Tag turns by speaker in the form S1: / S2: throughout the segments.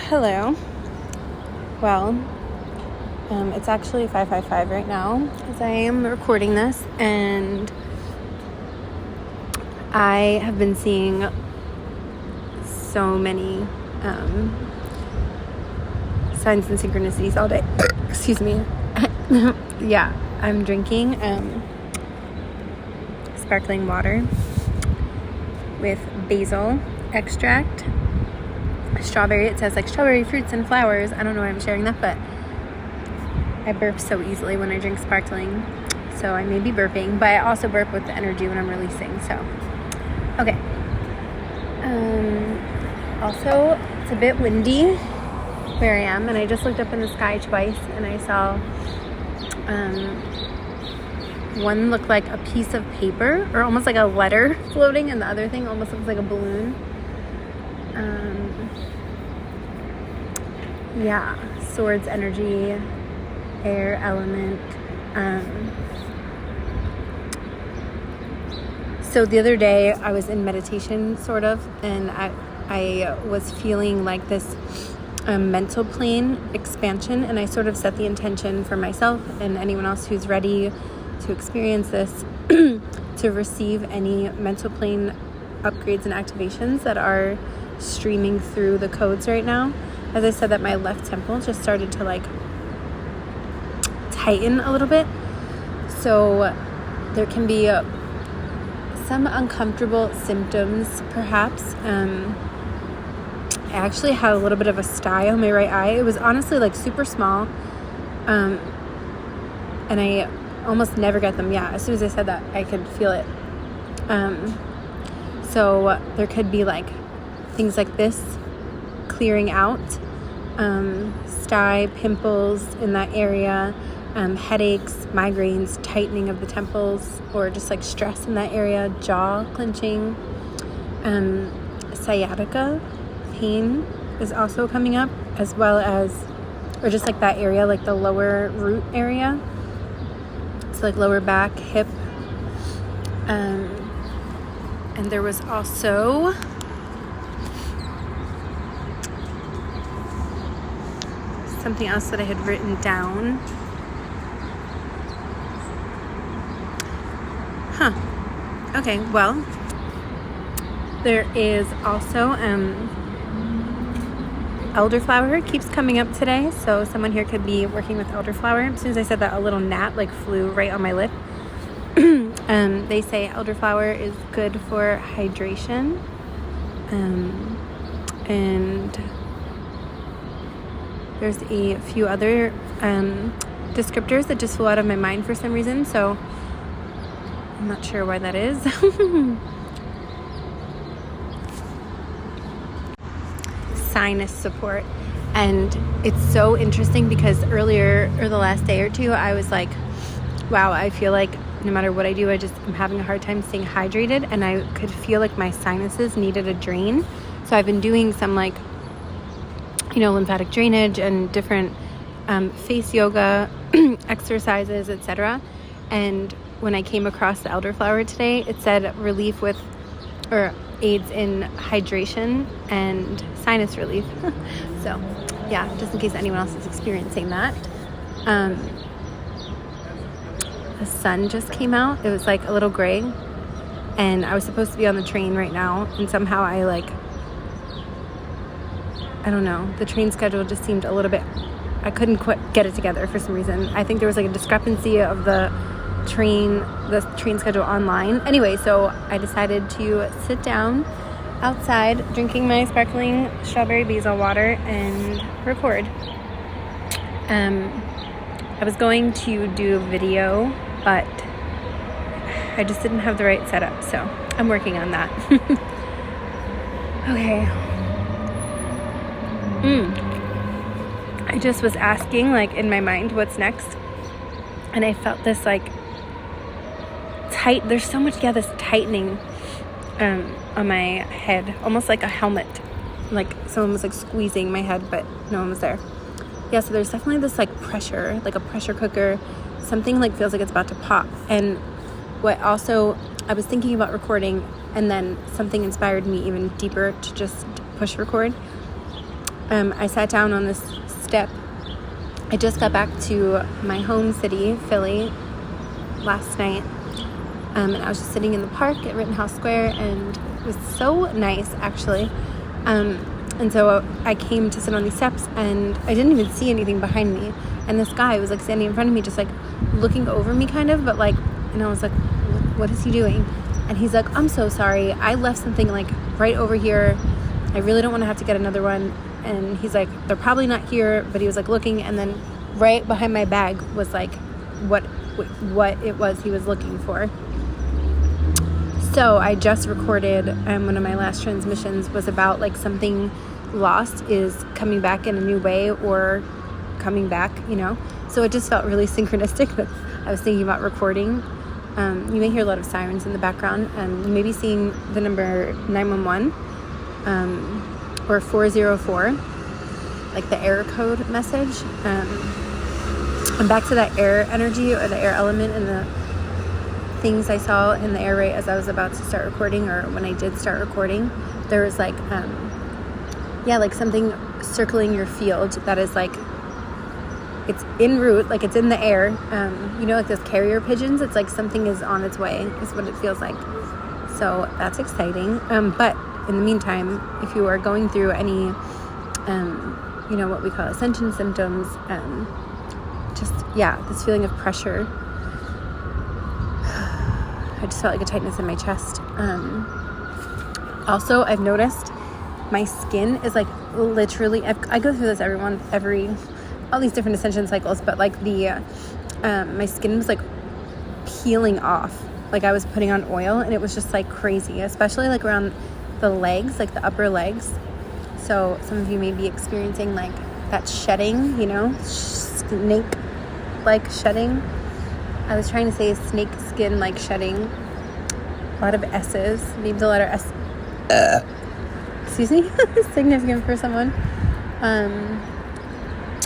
S1: Hello. Well, it's actually 5:55 right now as I am recording this, and I have been seeing so many signs and synchronicities all day. Excuse me. Yeah, I'm drinking sparkling water with basil extract. Strawberry, it says like strawberry fruits and flowers. I don't know why I'm sharing that, but I burp so easily when I drink sparkling, so I may be burping, but I also burp with the energy when I'm releasing. So okay. Also, it's a bit windy where I am, and I just looked up in the sky twice and I saw one looked like a piece of paper or almost like a letter floating, and the other thing almost looks like a balloon. Yeah, swords energy, air element. So the other day I was in meditation sort of, and I was feeling like this mental plane expansion, and I sort of set the intention for myself and anyone else who's ready to experience this to receive any mental plane upgrades and activations that are streaming through the codes right now. As I said, that my left temple just started to like tighten a little bit, so there can be some uncomfortable symptoms perhaps. I actually had a little bit of a sty on my right eye. It was honestly like super small, and I almost never get them. Yeah, as soon as I said that, I could feel it. So there could be like things like this clearing out, sty, pimples in that area, headaches, migraines, tightening of the temples, or just like stress in that area, jaw clenching, sciatica pain is also coming up, as well as, or just like that area, like the lower root area, so like lower back, hip, and there was also something else that I had written down. Okay, well, there is also elderflower keeps coming up today, so someone here could be working with elderflower. As soon as I said that, a little gnat like flew right on my lip. They say elderflower is good for hydration, and there's a few other descriptors that just flew out of my mind for some reason, so I'm not sure why that is. Sinus support. And it's so interesting because earlier, or the last day or two, I was like, wow, I feel like no matter what I do, I'm having a hard time staying hydrated, and I could feel like my sinuses needed a drain. So I've been doing some like, lymphatic drainage and different face yoga exercises, etc. And when I came across the elderflower today, it said relief with, or aids in hydration and sinus relief. So yeah, just in case anyone else is experiencing that. The sun just came out. It was like a little gray, and I was supposed to be on the train right now, and somehow I don't know, the train schedule just seemed a little bit, I couldn't quite get it together for some reason. I think there was like a discrepancy of the train schedule online. Anyway, so I decided to sit down outside drinking my sparkling strawberry basil water and record. I was going to do a video, but I just didn't have the right setup, so I'm working on that. Okay. I just was asking, like, in my mind, what's next? And I felt this, like, there's so much, this tightening on my head, almost like a helmet. Like, someone was, like, squeezing my head, but no one was there. Yeah, so there's definitely this, like, pressure, like a pressure cooker. Something, like, feels like it's about to pop. And what also, I was thinking about recording, and then something inspired me even deeper to just push record. I sat down on this step. I just got back to my home city, Philly, last night. And I was just sitting in the park at Rittenhouse Square, and it was so nice, actually. And so I came to sit on these steps, and I didn't even see anything behind me. And this guy was like standing in front of me, just like looking over me kind of, but like, and I was like, what is he doing? And he's like, I'm so sorry. I left something like right over here. I really don't want to have to get another one. And he's like, they're probably not here, but he was like looking, and then right behind my bag was like what it was he was looking for. So I just recorded, one of my last transmissions was about like something lost is coming back in a new way or coming back, you know. So it just felt really synchronistic that I was thinking about recording. You may hear a lot of sirens in the background. You may be seeing the number 911 or 404, like the air code message. And back to that air energy or the air element and the things I saw in the air right as I was about to start recording, or when I did start recording, there was like, like something circling your field that is like, it's en route, like it's in the air. You know, like those carrier pigeons, it's like something is on its way, is what it feels like. So that's exciting. But in the meantime, if you are going through any, you know, what we call ascension symptoms, this feeling of pressure, I just felt like a tightness in my chest. Also, I've noticed my skin is like literally, I go through this all these different ascension cycles, but like my skin was like peeling off. Like I was putting on oil, and it was just like crazy, especially like around the legs, like the upper legs. So some of you may be experiencing like that shedding, you know, snake like shedding. I was trying to say snake skin like shedding. A lot of S's, maybe the letter S. Excuse me, significant for someone.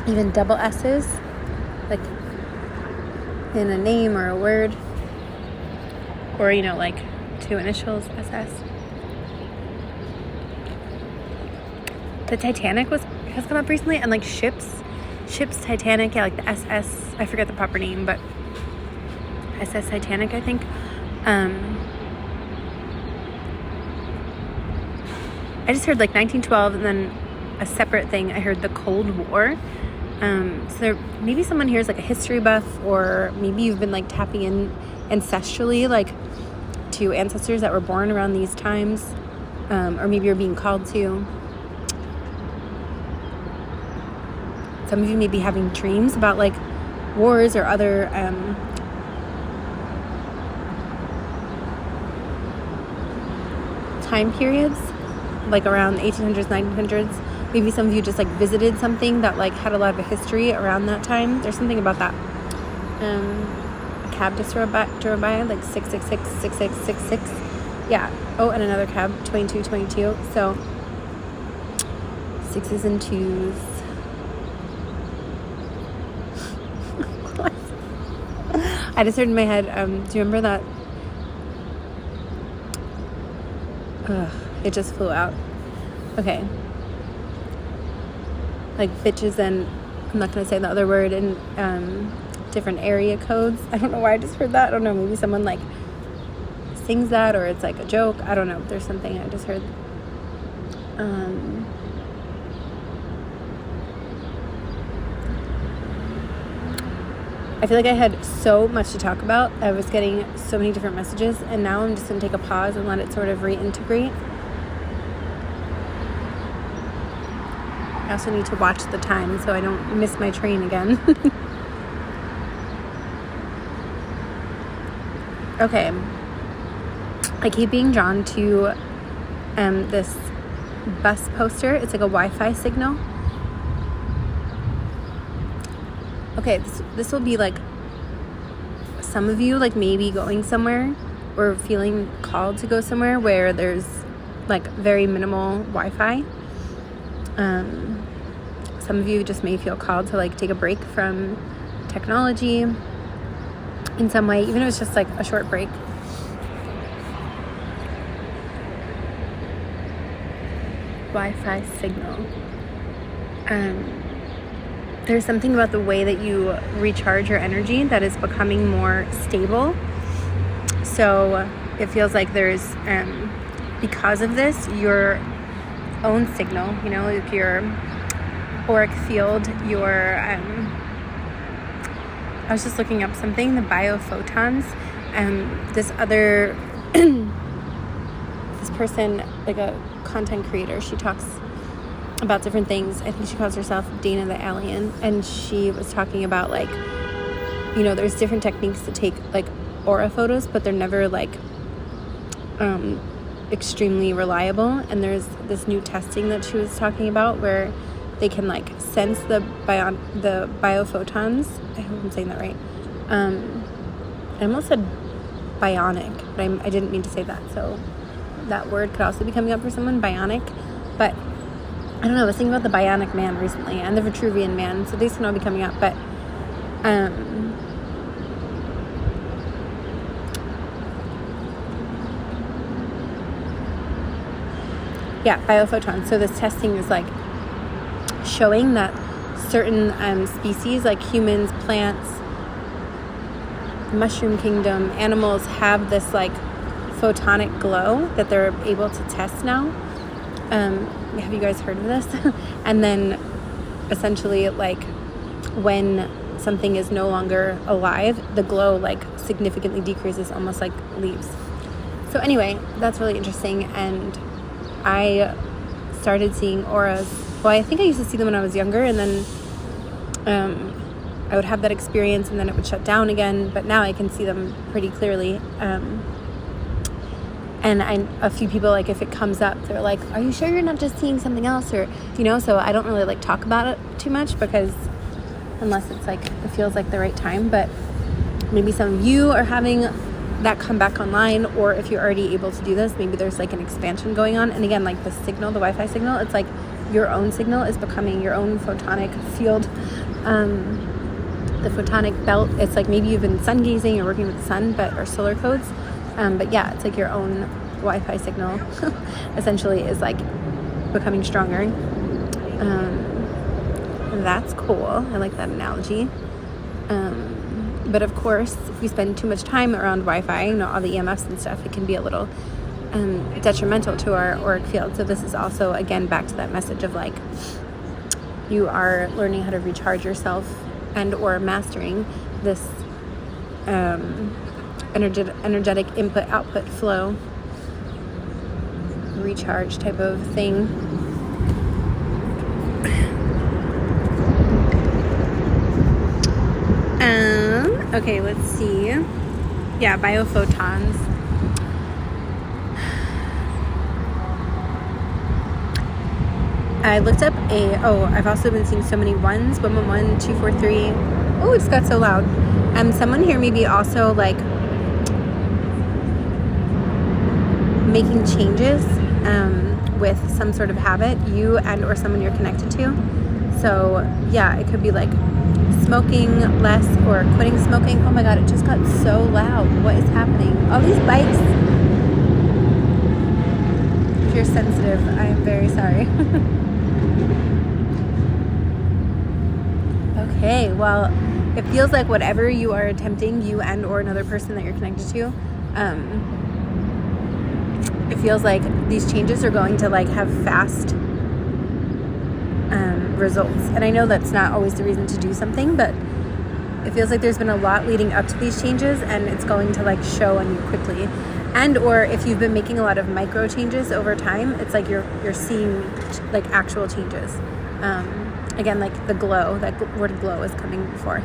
S1: Even double S's, like in a name or a word, or you know, like two initials, SS. The Titanic has come up recently, and like ships Titanic, yeah, like the SS. I forget the proper name, but SS Titanic, I think. I just heard like 1912, and then a separate thing, I heard the Cold War. So there, maybe someone here is like a history buff, or maybe you've been like tapping in ancestrally, like to ancestors that were born around these times, or maybe you're being called to. Some of you may be having dreams about like wars or other time periods, like around the 1800s, 1900s. Maybe some of you just like visited something that like had a lot of a history around that time. There's something about that. A cab just drove by like 666, 6666. Yeah. Oh, and another cab, 2222. So 6s and 2s. What? I just heard in my head, do you remember that? It just flew out. Okay. Like bitches, and I'm not going to say the other word, in different area codes. I don't know why I just heard that. I don't know. Maybe someone like sings that, or it's like a joke. I don't know. There's something I just heard. I feel like I had so much to talk about. I was getting so many different messages, and now I'm just going to take a pause and let it sort of reintegrate. I also need to watch the time so I don't miss my train again. Okay. I keep being drawn to this bus poster. It's like a Wi-Fi signal. Okay, this will be like some of you like maybe going somewhere or feeling called to go somewhere where there's like very minimal Wi-Fi. Some of you just may feel called to like take a break from technology in some way, even if it's just like a short break. Wi-Fi signal. there's something about the way that you recharge your energy that is becoming more stable. So it feels like there's, because of this, your own signal, you know, like your auric field, your, I was just looking up something, the biophotons, this other, this person, like a content creator, she talks about different things. I think she calls herself Dana the Alien, and she was talking about, like, you know, there's different techniques to take like aura photos, but they're never like extremely reliable. And there's this new testing that she was talking about where they can like sense the biophotons. I hope I'm saying that right. I almost said bionic, but I didn't mean to say that. So that word could also be coming up for someone, bionic. But I don't know, I was thinking about the Bionic Man recently and the Vitruvian Man, so these can all be coming up. But yeah, biophotons. So this testing is like showing that certain species, like humans, plants, mushroom kingdom, animals, have this like photonic glow that they're able to test now. Have you guys heard of this? And then essentially, like, when something is no longer alive, the glow like significantly decreases, almost like leaves. So anyway, that's really interesting. And I started seeing auras. Well, I think I used to see them when I was younger, and then I would have that experience and then it would shut down again. But now I can see them pretty clearly. And a few people, like, if it comes up, they're like, are you sure you're not just seeing something else? Or, you know, so I don't really like talk about it too much, because unless it's like, it feels like the right time. But maybe some of you are having that come back online, or if you're already able to do this, maybe there's like an expansion going on. And again, like the signal, the Wi-Fi signal, it's like your own signal is becoming your own photonic field. The photonic belt, it's like maybe you've been sun gazing or working with the sun, or solar codes. But yeah, it's like your own Wi-Fi signal essentially is like becoming stronger. That's cool. I like that analogy. But of course, if we spend too much time around Wi-Fi, you know, all the EMFs and stuff, it can be a little detrimental to our auric field. So this is also, again, back to that message of like, you are learning how to recharge yourself and or mastering this energetic input-output flow recharge type of thing. Okay, let's see. Yeah, biophotons. I looked up I've also been seeing so many ones, 111, 243. Oh, it just got so loud. Someone here maybe also like making changes with some sort of habit, you and or someone you're connected to. So yeah, it could be like smoking less or quitting smoking. Oh my god, it just got so loud. What is happening? All these bikes. If you're sensitive, I am very sorry. Okay, well, it feels like whatever you are attempting, you and or another person that you're connected to, it feels like these changes are going to like have fast results. And I know that's not always the reason to do something, but it feels like there's been a lot leading up to these changes, and it's going to like show on you quickly. And or if you've been making a lot of micro changes over time, it's like you're seeing like actual changes. Again, like the glow, that word glow is coming forth.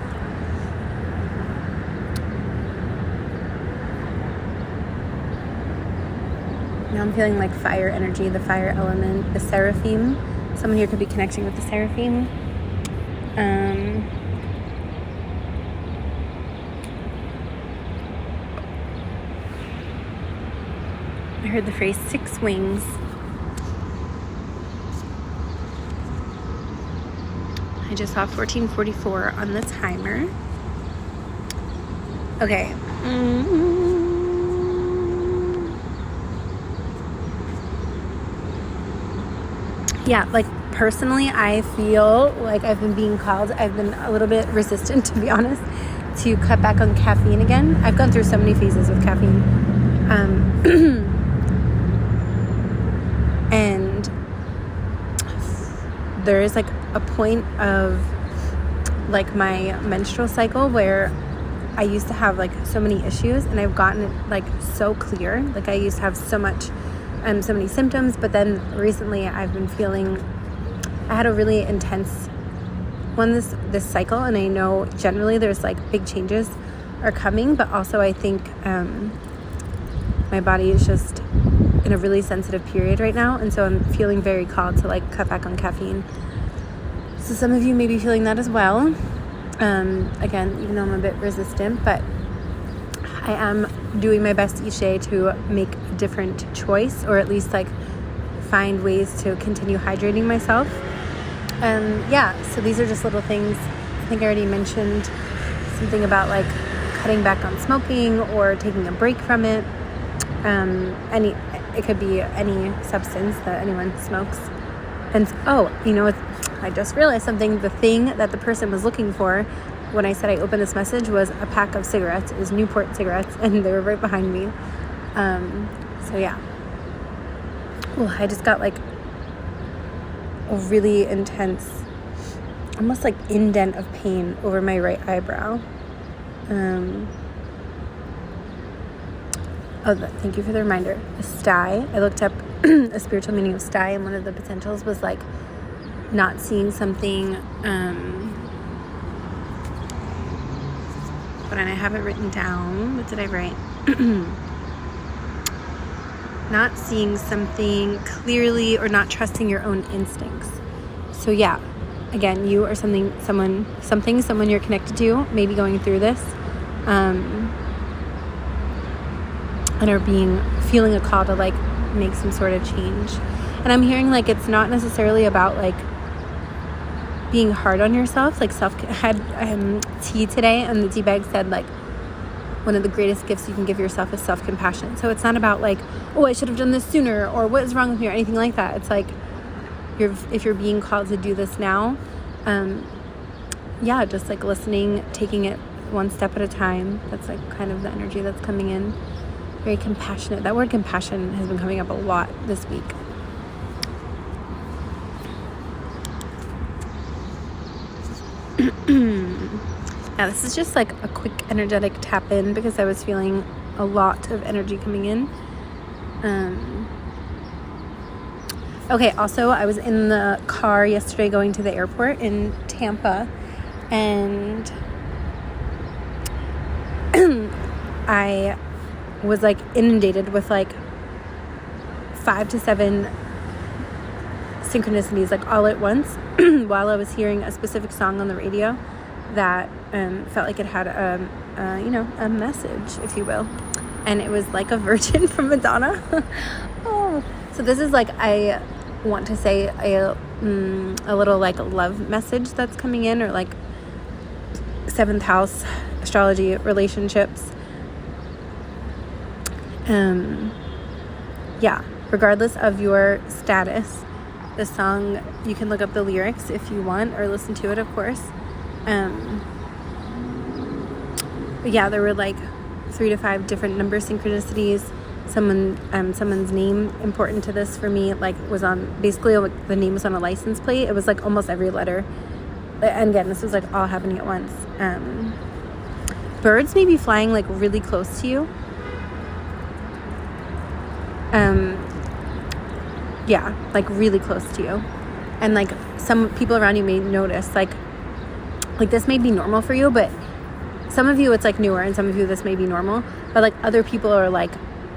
S1: Now I'm feeling like fire energy, the fire element, the seraphim. Someone here could be connecting with the seraphim. I heard the phrase 6 wings. I just saw 1444 on the timer. Okay. yeah, like personally, I feel like I've been being called. I've been a little bit resistant, to be honest, to cut back on caffeine again. I've gone through so many phases with caffeine. And there is like a point of like my menstrual cycle where I used to have like so many issues, and I've gotten it like so clear. Like I used to have so many symptoms, but then recently I've been feeling, I had a really intense one this cycle, and I know generally there's like big changes are coming, but also I think my body is just in a really sensitive period right now, and so I'm feeling very called to like cut back on caffeine. So some of you may be feeling that as well. Again, even though I'm a bit resistant, but I am doing my best each day to make a different choice, or at least like find ways to continue hydrating myself. So these are just little things. I think I already mentioned something about like cutting back on smoking or taking a break from it. It could be any substance that anyone smokes. And I just realized something. The thing that the person was looking for when I said I opened this message was a pack of cigarettes. It was Newport cigarettes, and they were right behind me. So yeah. Oh, I just got like a really intense, almost like indent of pain over my right eyebrow. Thank you for the reminder. A sty. I looked up a spiritual meaning of sty, and one of the potentials was like not seeing something, but I have it written down. What did I write? Not seeing something clearly or not trusting your own instincts. So yeah, again, you are someone you're connected to, maybe going through this, and are feeling a call to like make some sort of change. And I'm hearing like it's not necessarily about like being hard on yourself. Like I had tea today, and the tea bag said like one of the greatest gifts you can give yourself is self-compassion. So it's not about like, oh, I should have done this sooner, or what is wrong with me, or anything like that. It's like if you're being called to do this now, just like listening, taking it one step at a time. That's like kind of the energy that's coming in. Very compassionate. That word compassion has been coming up a lot this week. Now this is just like a quick energetic tap in because I was feeling a lot of energy coming in. Okay, also I was in the car yesterday going to the airport in Tampa, and I was like inundated with like 5 to 7 synchronicities like all at once while I was hearing a specific song on the radio that felt like it had a message, if you will, and it was Like a Virgin from Madonna. Oh, so this is like, I want to say a little like love message that's coming in, or like 7th house astrology, relationships. Regardless of your status, the song, you can look up the lyrics if you want, or listen to it, of course. There were like 3 to 5 different number synchronicities. Someone's name important to this for me, like was on, basically the name was on a license plate. It was like almost every letter. And again, this was like all happening at once. Birds may be flying like really close to you. Like really close to you. And like some people around you may notice like this may be normal for you, but some of you it's like newer, and some of you this may be normal, but like other people are like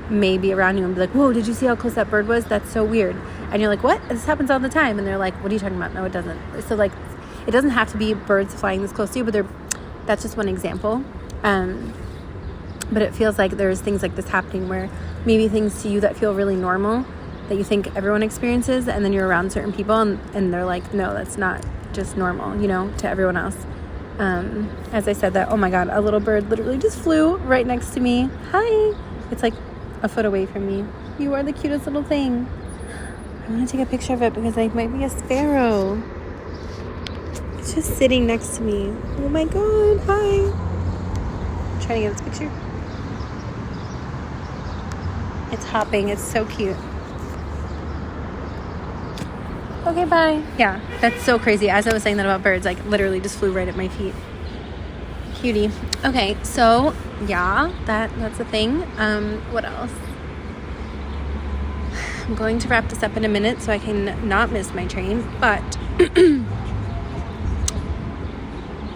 S1: maybe around you and be like, whoa, did you see how close that bird was? That's so weird. And you're like, what? This happens all the time. And they're like, what are you talking about? No, it doesn't. So like it doesn't have to be birds flying this close to you, but that's just one example. But it feels like there's things like this happening where maybe things to you that feel really normal, that you think everyone experiences, and then you're around certain people and they're like, no, that's not just normal, to everyone else. As I said that, oh my God, a little bird literally just flew right next to me. Hi. It's like a foot away from me. You are the cutest little thing. I I want to take a picture of it because it might be a sparrow. It's just sitting next to me. Oh my god, hi. I'm trying to get this picture. It's hopping. It's so cute. Okay, bye. Yeah, that's so crazy. As I was saying that about birds, like literally just flew right at my feet. Cutie. Okay, so yeah, that's a thing. What else? I'm going to wrap this up in a minute so I can not miss my train, but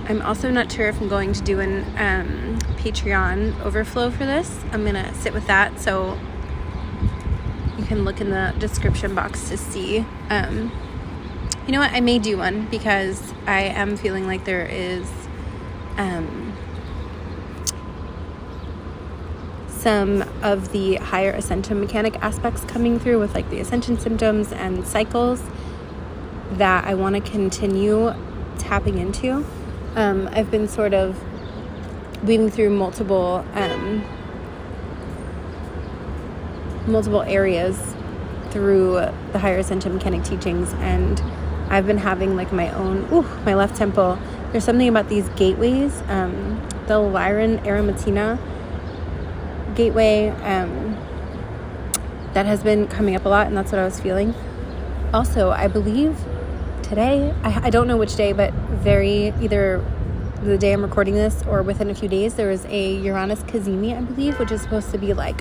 S1: I'm also not sure if I'm going to do an Patreon overflow for this. I'm gonna sit with that, so you can look in the description box to see. You know what? I may do one because I am feeling like there is some of the higher Ascension mechanic aspects coming through with like the Ascension symptoms and cycles that I want to continue tapping into. I've been sort of weaving through multiple areas through the higher Ascension mechanic teachings, and I've been having like my own, my left temple. There's something about these gateways, the Lyran Aramatina gateway, that has been coming up a lot, and that's what I was feeling. Also, I believe today, I don't know which day, but either the day I'm recording this or within a few days, there is a Uranus Kazemi, I believe, which is supposed to be like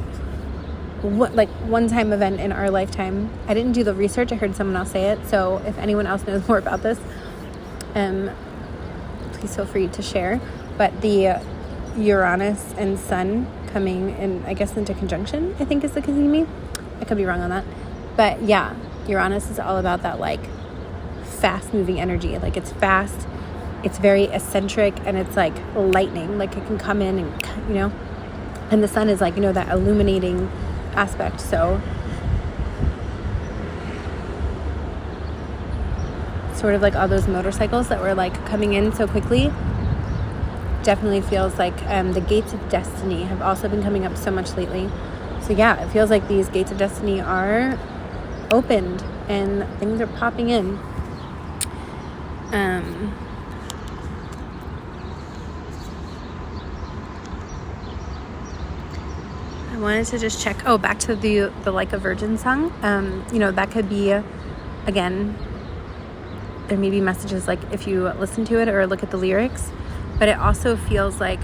S1: one-time event in our lifetime. I didn't do the research. I heard someone else say it. So if anyone else knows more about this, please feel free to share. But the Uranus and Sun coming in, I guess, into conjunction, I think is the Kazemi. I could be wrong on that. But yeah, Uranus is all about that like fast-moving energy. Like it's fast, it's very eccentric, and it's like lightning. Like it can come in and, and the Sun is like, that illuminating aspect. So sort of like all those motorcycles that were like coming in so quickly, definitely feels like the gates of destiny have also been coming up so much lately. So yeah, it feels like these gates of destiny are opened and things are popping in. I wanted to just check, back to the Like a Virgin song. That could be, again, there may be messages like if you listen to it or look at the lyrics, but it also feels like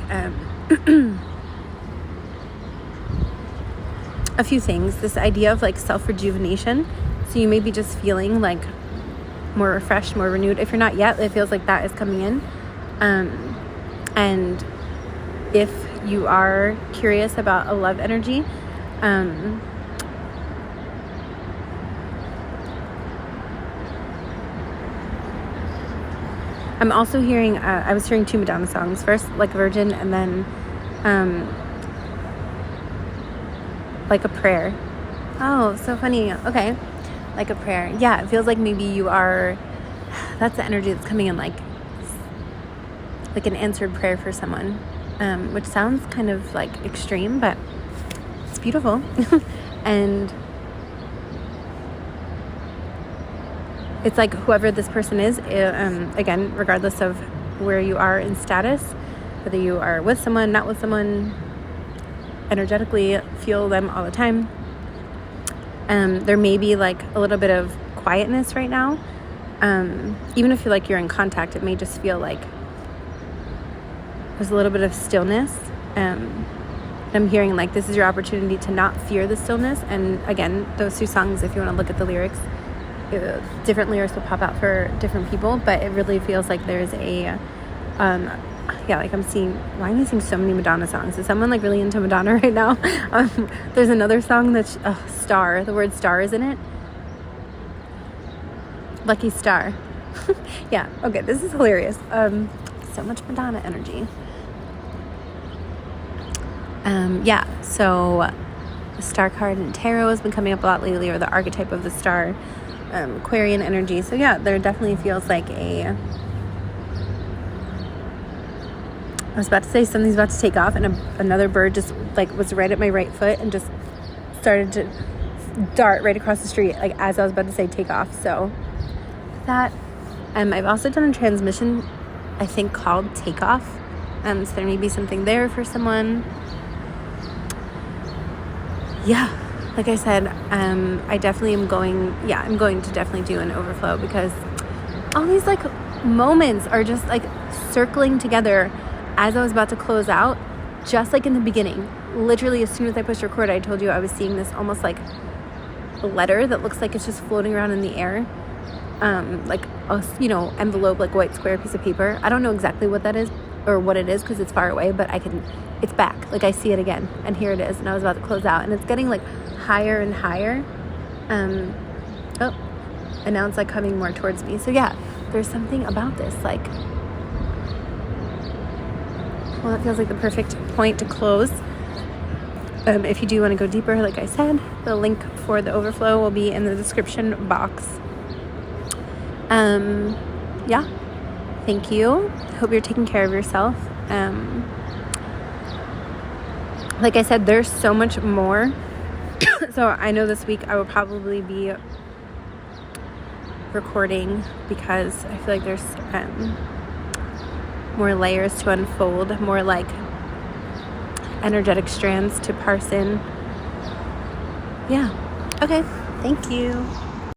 S1: a few things. This idea of like self-rejuvenation. So you may be just feeling like more refreshed, more renewed. If you're not yet, it feels like that is coming in. And if you are curious about a love energy, I'm also hearing, I was hearing two Madonna songs. First, Like a Virgin, and then Like a Prayer. Oh, so funny. Okay. Like a Prayer. Yeah, it feels like maybe you are, that's the energy that's coming in, like an answered prayer for someone, which sounds kind of like extreme, but it's beautiful. And it's like whoever this person is, again, regardless of where you are in status, whether you are with someone, not with someone, energetically feel them all the time. There may be like a little bit of quietness right now. Even if you're in contact, it may just feel like there's a little bit of stillness. I'm hearing like this is your opportunity to not fear the stillness. And again, those two songs, if you want to look at the lyrics, different lyrics will pop out for different people, but it really feels like there's a like I'm seeing, why am I seeing so many Madonna songs? Is someone like really into Madonna right now? There's another song that's Star, the word star is in it. Lucky Star. Yeah, okay, this is hilarious. So much Madonna energy. So the star card in tarot has been coming up a lot lately, or the archetype of the star, Aquarian energy. So yeah, there definitely feels like I was about to say something's about to take off, and another bird just like was right at my right foot and just started to dart right across the street, like as I was about to say take off. So that, I've also done a transmission, I think, called Takeoff. So there may be something there for someone. Yeah, like I said, I definitely am going, I'm going to definitely do an overflow, because all these like moments are just like circling together as I was about to close out, just like in the beginning. Literally, as soon as I pushed record, I told you I was seeing this almost like a letter that looks like it's just floating around in the air. Like a, envelope, like white square piece of paper. I don't know exactly what that is or what it is because it's far away, but it's back. Like I see it again, and here it is, and I was about to close out, and it's getting like higher and higher. And now it's like coming more towards me. So yeah, there's something about this, like, well, it feels like the perfect point to close. If you do want to go deeper, like I said, the link for the overflow will be in the description box. Yeah, thank you. Hope you're taking care of yourself. Like I said, there's so much more. So I know this week I will probably be recording, because I feel like there's more layers to unfold, more like energetic strands to parse in. Yeah. Okay. Thank you.